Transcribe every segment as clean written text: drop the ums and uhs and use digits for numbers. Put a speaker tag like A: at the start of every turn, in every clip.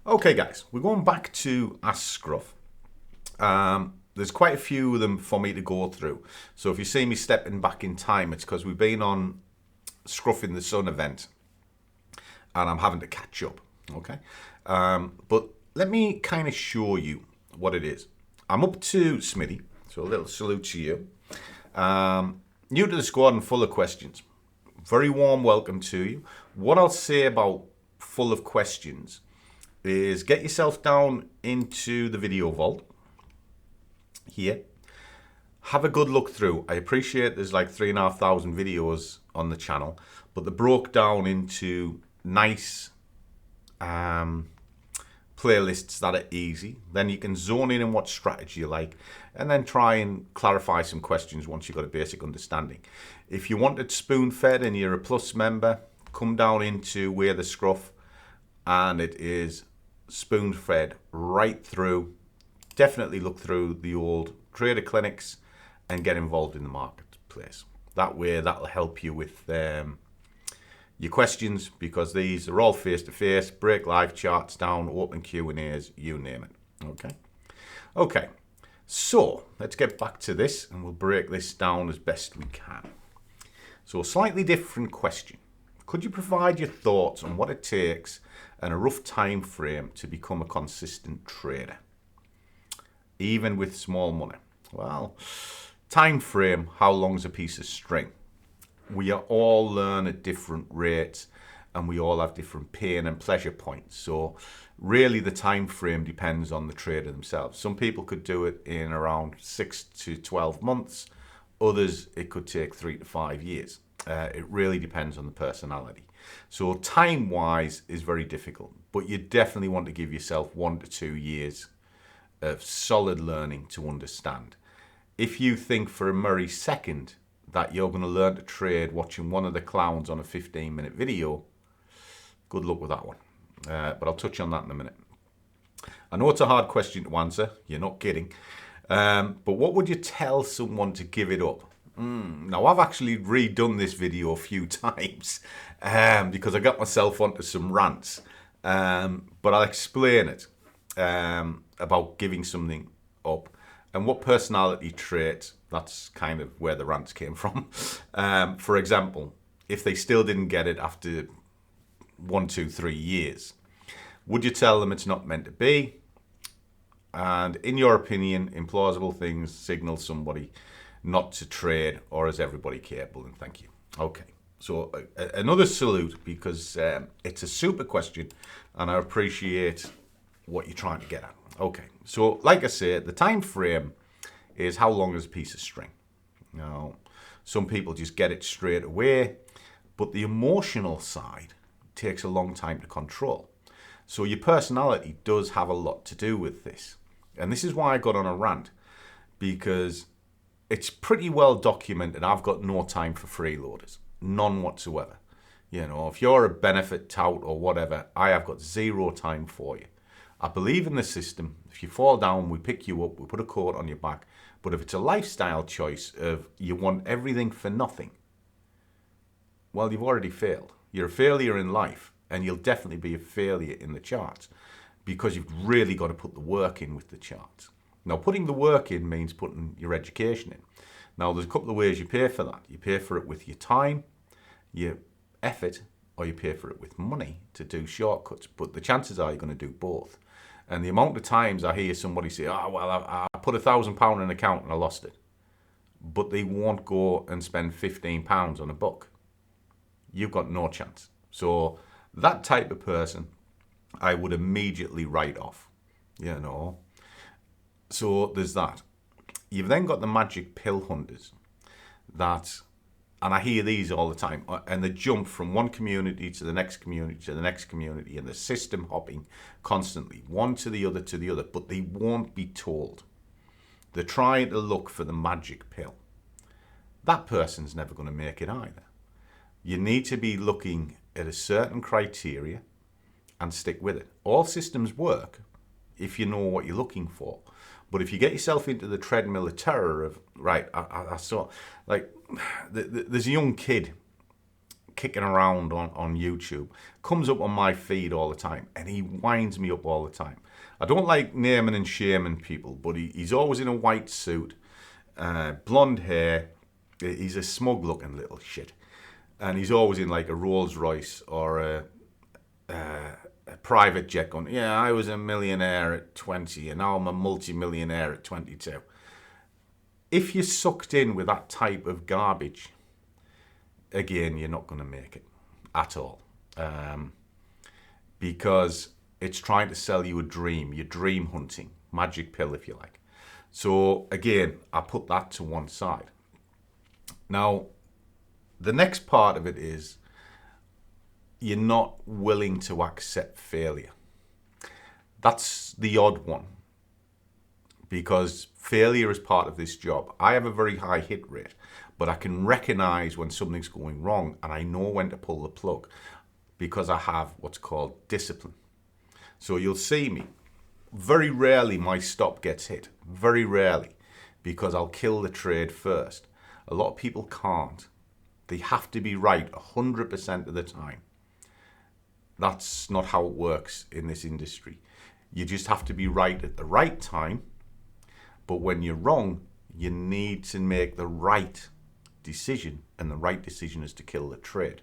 A: Okay guys, we're going back to Ask Scruff. There's quite a few of them for me to go through. So if you see me stepping back in time, it's because we've been on Scruff in the Sun event and I'm having to catch up. Okay, but let me kind of show you what it is. I'm up to Smitty, so a little salute to you. New to the squad and full of questions. Very warm welcome to you. What I'll say about full of questions is get yourself down into the video vault here. Have a good look through. I appreciate there's like 3,500 videos on the channel, but they're broke down into nice playlists that are easy. Then you can zone in on what strategy you like and then try and clarify some questions once you've got a basic understanding. If you wanted spoon-fed and you're a Plus member, come down into Where the Scruff and it is spoon-fed right through. Definitely look through the old trader clinics and get involved in the marketplace. That way that'll help you with your questions, because these are all face-to-face, break live charts down, open Q&As, you name it. Okay, so let's get back to this and we'll break this down as best we can. So a slightly different question. Could you provide your thoughts on what it takes and a rough time frame to become a consistent trader, even with small money? Well, time frame, how long's a piece of string? We all learn at different rates and we all have different pain and pleasure points. So really the time frame depends on the trader themselves. Some people could do it in around 6 to 12 months. Others, it could take 3 to 5 years. It really depends on the personality. So time-wise is very difficult, but you definitely want to give yourself 1 to 2 years of solid learning to understand. If you think for a merry second that you're going to learn to trade watching one of the clowns on a 15-minute video, good luck with that one. But I'll touch on that in a minute. I know it's a hard question to answer. You're not kidding. But what would you tell someone to give it up? Now, I've actually redone this video a few times because I got myself onto some rants. But I'll explain it about giving something up. And what personality trait, that's kind of where the rants came from. For example, if they still didn't get it after 1, 2, 3 years, would you tell them it's not meant to be? And in your opinion, implausible things signal somebody not to trade, or is everybody capable? And thank you. Okay, so another salute, because it's a super question and I appreciate what you're trying to get at. Okay, so like I said, the time frame is how long is a piece of string. Now, some people just get it straight away, but the emotional side takes a long time to control. So your personality does have a lot to do with this. And this is why I got on a rant, because it's pretty well documented. I've got no time for freeloaders, none whatsoever. You know, if you're a benefit tout or whatever, I have got zero time for you. I believe in the system. If you fall down, we pick you up, we put a coat on your back. But if it's a lifestyle choice of you want everything for nothing, well, you've already failed. You're a failure in life, and you'll definitely be a failure in the charts, because you've really got to put the work in with the charts. Now, putting the work in means putting your education in. Now, there's a couple of ways you pay for that. You pay for it with your time, your effort, or you pay for it with money to do shortcuts. But the chances are you're going to do both. And the amount of times I hear somebody say, oh, well, I put £1,000 in an account and I lost it. But they won't go and spend £15 on a book. You've got no chance. So that type of person, I would immediately write off, you know. So there's that. You've then got the magic pill hunters that, and I hear these all the time, and they jump from one community to the next community to the next community, and the system hopping constantly, one to the other, but they won't be told. They're trying to look for the magic pill. That person's never going to make it either. You need to be looking at a certain criteria and stick with it. All systems work if you know what you're looking for. But if you get yourself into the treadmill of terror of, right, I saw, like, there's a young kid kicking around on YouTube, comes up on my feed all the time, and he winds me up all the time. I don't like naming and shaming people, but he's always in a white suit, blonde hair. He's a smug-looking little shit, and he's always in like a Rolls Royce or a private jet going, yeah, I was a millionaire at 20 and now I'm a multi-millionaire at 22. If you're sucked in with that type of garbage, again, you're not going to make it at all. Because it's trying to sell you a dream. You're dream hunting. Magic pill, if you like. So, again, I put that to one side. Now, the next part of it is you're not willing to accept failure. That's the odd one, because failure is part of this job. I have a very high hit rate, but I can recognize when something's going wrong, and I know when to pull the plug because I have what's called discipline. So you'll see me, very rarely my stop gets hit, very rarely, because I'll kill the trade first. A lot of people can't. They have to be right 100% of the time. That's not how it works in this industry. You just have to be right at the right time, but when you're wrong, you need to make the right decision, and the right decision is to kill the trade.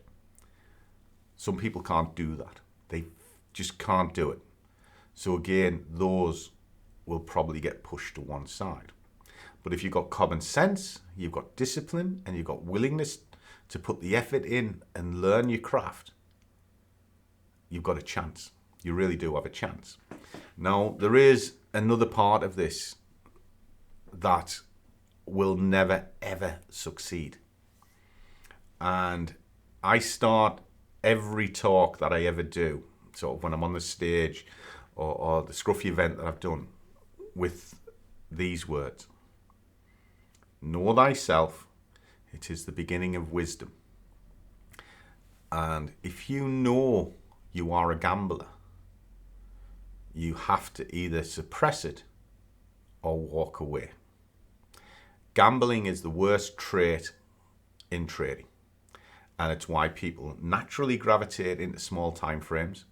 A: Some people can't do that. They just can't do it. So again, those will probably get pushed to one side. But if you've got common sense, you've got discipline, and you've got willingness to put the effort in and learn your craft, you've got a chance. You really do have a chance. Now, there is another part of this that will never, ever succeed. And I start every talk that I ever do, sort of when I'm on the stage or the Scruffy event that I've done, with these words. Know thyself, it is the beginning of wisdom. And if you know you are a gambler, you have to either suppress it or walk away. Gambling is the worst trait in trading, and it's why people naturally gravitate into small time frames.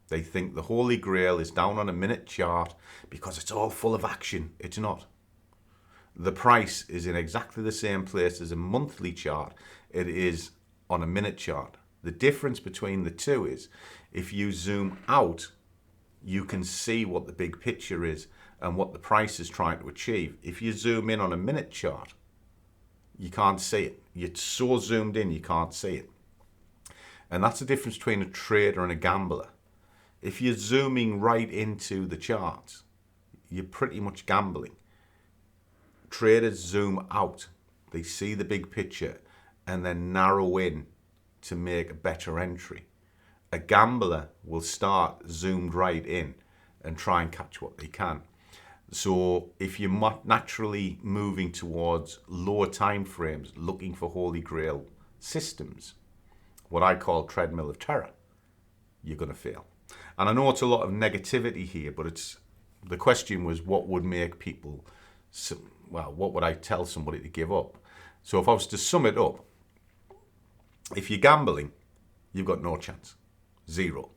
A: They think the holy grail is down on a minute chart because it's all full of action. It's not. The price is in exactly the same place as a monthly chart. It is on a minute chart. The difference between the two is if you zoom out, you can see what the big picture is and what the price is trying to achieve. If you zoom in on a minute chart, you can't see it. You're so zoomed in, you can't see it. And that's the difference between a trader and a gambler. If you're zooming right into the charts, you're pretty much gambling. Traders zoom out. They see the big picture and then narrow in to make a better entry. A gambler will start zoomed right in and try and catch what they can. So if you're naturally moving towards lower time frames, looking for holy grail systems, what I call treadmill of terror, you're going to fail. And I know it's a lot of negativity here, but the question was what would make people, what would I tell somebody to give up? So if I was to sum it up, if you're gambling, you've got no chance. Zero.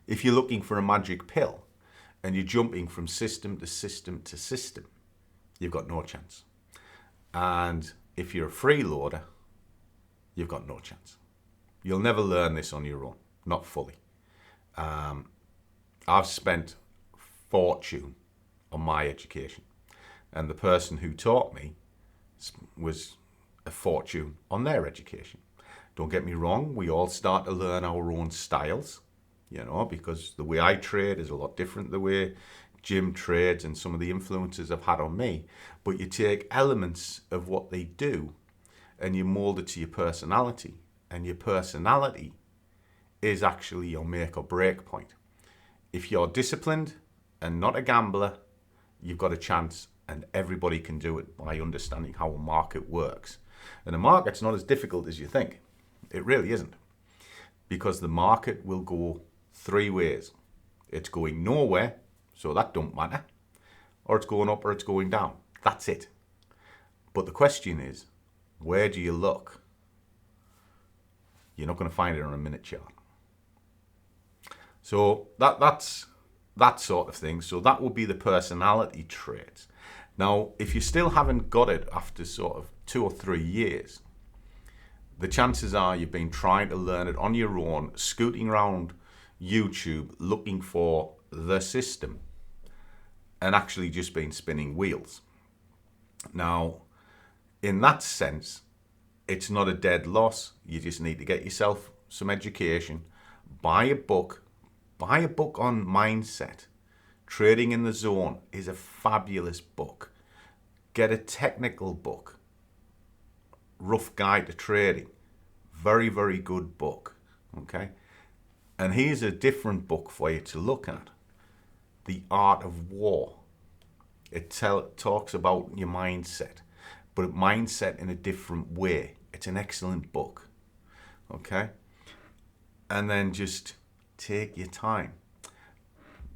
A: If you're looking for a magic pill and you're jumping from system to system to system, you've got no chance. And if you're a freeloader, you've got no chance. You'll never learn this on your own, not fully. I've spent fortune on my education, and the person who taught me was a fortune on their education. Don't get me wrong, we all start to learn our own styles, because the way I trade is a lot different the way Jim trades and some of the influences I've had on me. But you take elements of what they do and you mold it to your personality, and your personality is actually your make or break point. If you're disciplined and not a gambler, you've got a chance, and everybody can do it by understanding how a market works. And a market's not as difficult as you think. It really isn't, because the market will go three ways. It's going nowhere, so that don't matter, or it's going up or it's going down. That's it. But the question is, where do you look? You're not going to find it on a minute chart. So that's that sort of thing. So that would be the personality traits. Now, if you still haven't got it after sort of 2 or 3 years, the chances are you've been trying to learn it on your own, scooting around YouTube looking for the system, and actually just been spinning wheels. Now, in that sense, it's not a dead loss. You just need to get yourself some education, buy a book on mindset. Trading in the Zone is a fabulous book. Get a technical book, Rough Guide to Trading. Very, very good book. Okay? And here's a different book for you to look at. The Art of War. It talks about your mindset, but mindset in a different way. It's an excellent book. Okay? And then just take your time.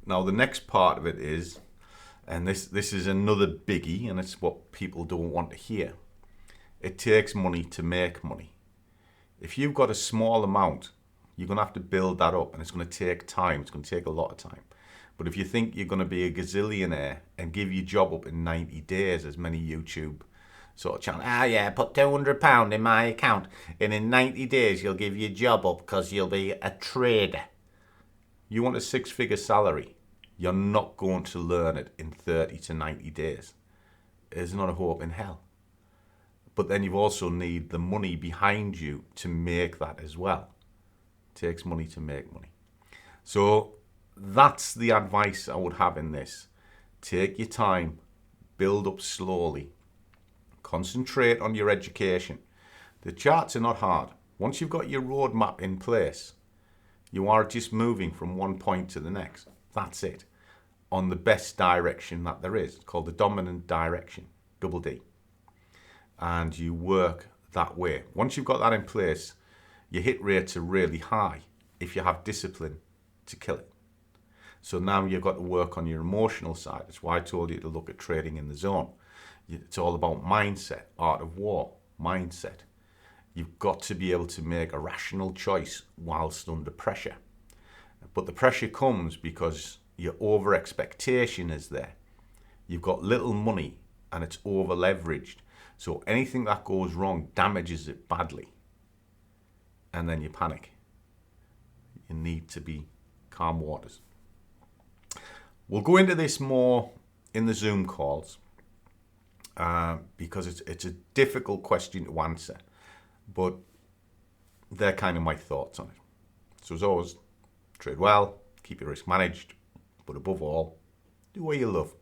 A: Now, the next part of it is, and this is another biggie, and it's what people don't want to hear. It takes money to make money. If you've got a small amount, you're going to have to build that up, and it's going to take time. It's going to take a lot of time. But if you think you're going to be a gazillionaire and give your job up in 90 days, as many YouTube sort of channels, yeah, put £200 in my account, and in 90 days you'll give your job up because you'll be a trader. You want a 6-figure salary. You're not going to learn it in 30 to 90 days. There's not a hope in hell. But then you also need the money behind you to make that as well. It takes money to make money. So that's the advice I would have in this. Take your time, build up slowly, concentrate on your education. The charts are not hard. Once you've got your roadmap in place, you are just moving from one point to the next. That's it. On the best direction that there is. It's called the dominant direction, double D. And you work that way. Once you've got that in place, your hit rates are really high if you have discipline to kill it. So now you've got to work on your emotional side. That's why I told you to look at trading in the zone. It's all about mindset, art of war, mindset. You've got to be able to make a rational choice whilst under pressure. But the pressure comes because your over expectation is there. You've got little money and it's over leveraged. So anything that goes wrong damages it badly. And then you panic. You need to be calm waters. We'll go into this more in the Zoom calls because it's a difficult question to answer, but they're kind of my thoughts on it. So as always, trade well, keep your risk managed, but above all, do what you love,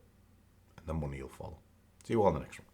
A: and the money will follow. See you all in the next one.